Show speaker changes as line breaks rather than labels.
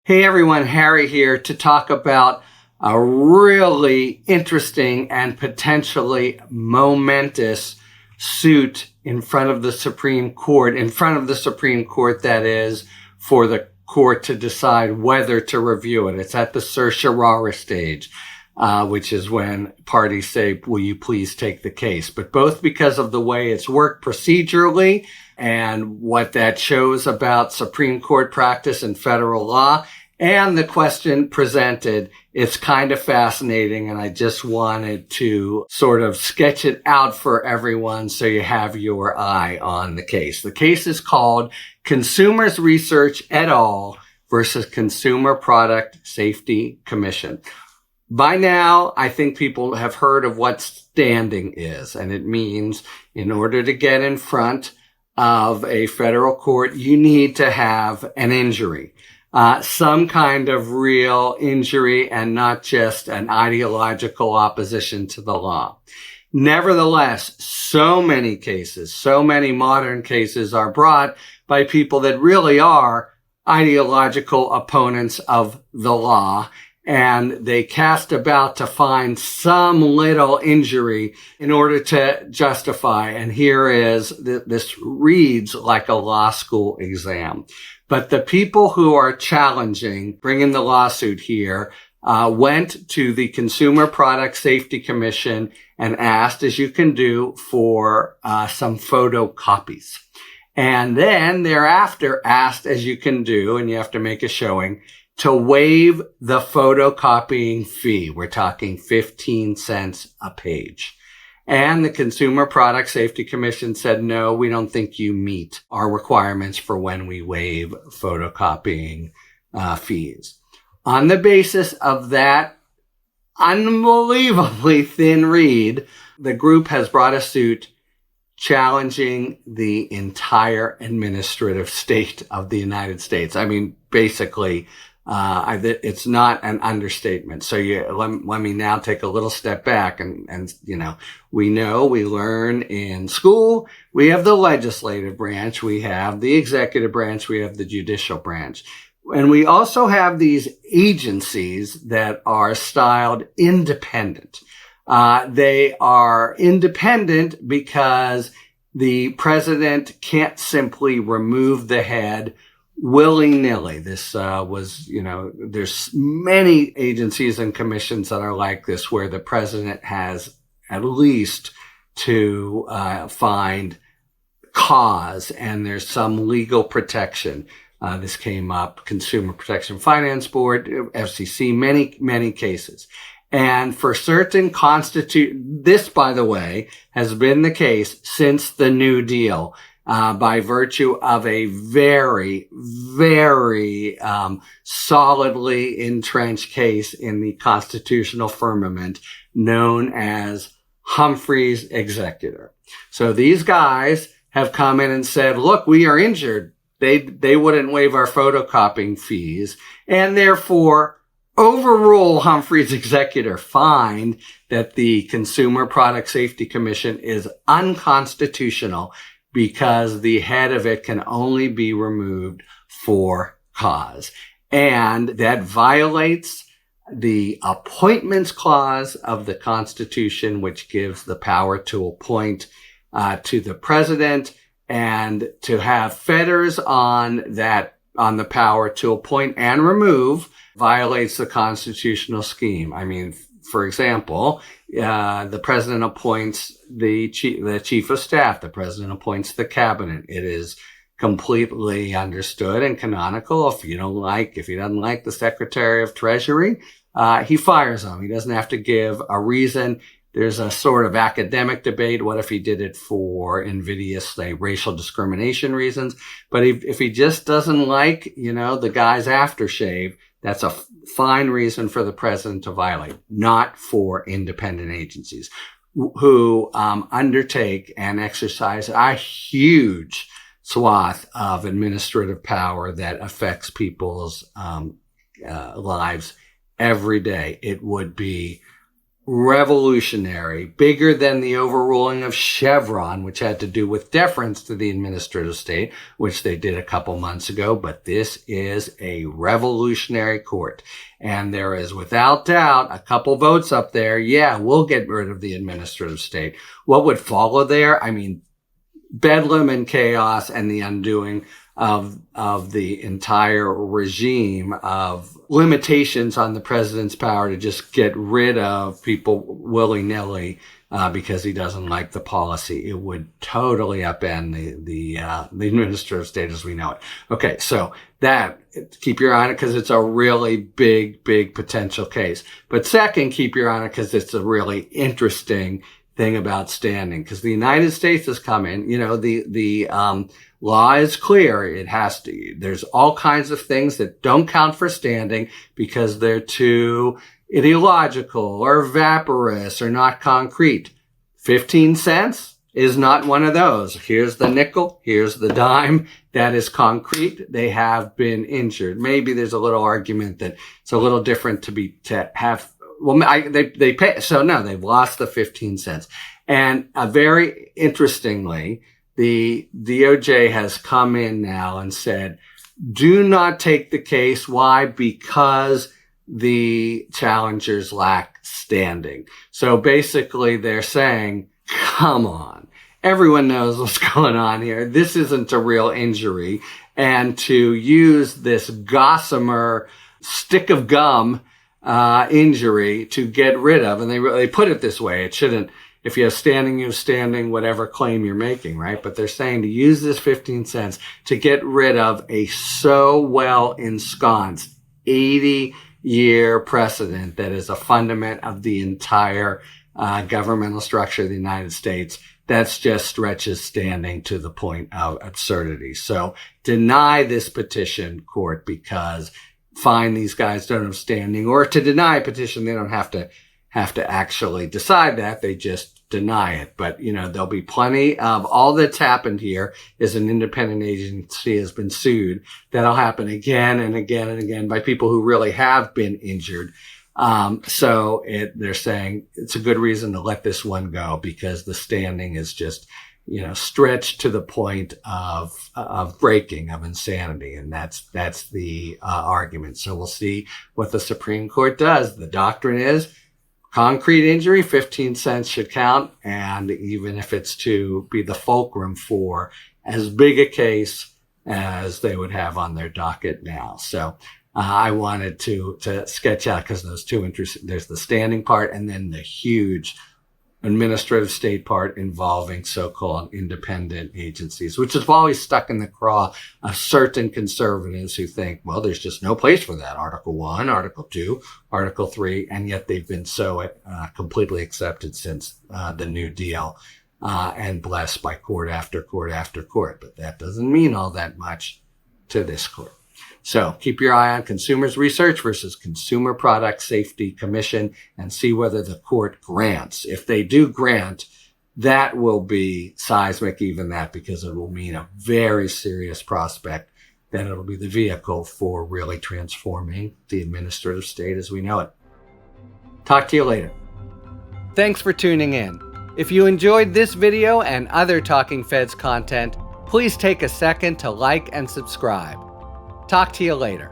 Hey everyone, Harry here to talk about a really interesting and potentially momentous suit in front of the Supreme Court, that is, for the court to decide whether to review it. It's at the certiorari stage, which is when parties say, will you please take the case? But both because of the way it's worked procedurally and what that shows about Supreme Court practice and federal law, and the question presented, it's kind of fascinating, and I just wanted to sort of sketch it out for everyone so you have your eye on the case. The case is called Consumers Research et al. Versus Consumer Product Safety Commission. By now, I think people have heard of what standing is, and it means in order to get in front of a federal court, you need to have an injury. Some kind of real injury and not just an ideological opposition to the law. Nevertheless, so many modern cases are brought by people that really are ideological opponents of the law, and they cast about to find some little injury in order to justify. And here is, this reads like a law school exam. But the people who are challenging, bringing the lawsuit here, went to the Consumer Product Safety Commission and asked, as you can do, for some photocopies. And then thereafter asked, as you can do, and you have to make a showing, to waive the photocopying fee. We're talking 15 cents a page. And the Consumer Product Safety Commission said, no, we don't think you meet our requirements for when we waive photocopying fees. On the basis of that unbelievably thin read, the group has brought a suit challenging the entire administrative state of the United States. I mean, basically, it's not an understatement. So let me now take a little step back and we learn in school, we have the legislative branch, we have the executive branch, we have the judicial branch. And we also have these agencies that are styled independent. They are independent because the president can't simply remove the head willy-nilly. This there's many agencies and commissions that are like this, where the president has at least to find cause, and there's some legal protection. This came up, Consumer Protection Finance Board, FCC, many cases. And for certain this, by the way, has been the case since the New Deal, by virtue of a very, very solidly entrenched case in the constitutional firmament known as Humphrey's Executor. So these guys have come in and said, look, we are injured. They wouldn't waive our photocopying fees, and therefore overrule Humphrey's Executor, find that the Consumer Product Safety Commission is unconstitutional because the head of it can only be removed for cause. And that violates the Appointments Clause of the Constitution, which gives the power to appoint to the president, and to have fetters on the power to appoint and remove violates the constitutional scheme. I mean, for example, the president appoints the chief of staff. The president appoints the cabinet. It is completely understood and canonical. If he doesn't like the Secretary of Treasury, he fires him. He doesn't have to give a reason. There's a sort of academic debate. What if he did it for invidious, racial discrimination reasons? But if he just doesn't like, the guy's aftershave, that's a fine reason for the president to violate, not for independent agencies who undertake and exercise a huge swath of administrative power that affects people's lives every day. It would be revolutionary, bigger than the overruling of Chevron, which had to do with deference to the administrative state, which they did a couple months ago. But this is a revolutionary court. And there is, without doubt, a couple votes up there. Yeah, we'll get rid of the administrative state. What would follow there? I mean, bedlam and chaos and the undoing of the entire regime of limitations on the president's power to just get rid of people willy-nilly because he doesn't like the policy. It would totally upend the administrative state as we know it. Okay, so that, keep your eye on it because it's a really big potential case. But second, keep your eye on it because it's a really interesting thing about standing, because the United States has come in, the law is clear. It has to, there's all kinds of things that don't count for standing because they're too ideological or vaporous or not concrete. 15 cents is not one of those. Here's the nickel. Here's the dime. That is concrete. They have been injured. Maybe there's a little argument that it's a little different to have. Well, they pay. So no, they've lost the 15 cents. And very interestingly, the DOJ has come in now and said, do not take the case. Why? Because the challengers lack standing. So basically they're saying, come on, everyone knows what's going on here. This isn't a real injury. And to use this gossamer stick of gum injury to get rid of, and they put it this way, it shouldn't, if you have standing, you have standing, whatever claim you're making, right? But they're saying to use this 15 cents to get rid of a so well ensconced 80-year precedent that is a fundament of the entire governmental structure of the United States. That's just stretches standing to the point of absurdity. So deny this petition, court, because find these guys don't have standing, or to deny a petition, they don't have to actually decide that. They just deny it. But, there'll be plenty of, all that's happened here is an independent agency has been sued. That'll happen again and again and again by people who really have been injured. So they're saying it's a good reason to let this one go because the standing is just, stretched to the point of breaking, of insanity. And that's the argument. So we'll see what the Supreme Court does. The doctrine is concrete injury, 15 cents should count. And even if it's to be the fulcrum for as big a case as they would have on their docket now. So I wanted to sketch out, because those two interesting, there's the standing part and then the huge administrative state part involving so-called independent agencies, which is always stuck in the craw of certain conservatives who think, well, there's just no place for that. Article 1, Article 2, Article 3, and yet they've been so completely accepted since the New Deal and blessed by court after court after court. But that doesn't mean all that much to this court. So keep your eye on Consumers Research versus Consumer Product Safety Commission and see whether the court grants. If they do grant, that will be seismic, even that, because it will mean a very serious prospect that it'll be the vehicle for really transforming the administrative state as we know it. Talk to you later. Thanks for tuning in. If you enjoyed this video and other Talking Feds content, please take a second to like and subscribe. Talk to you later.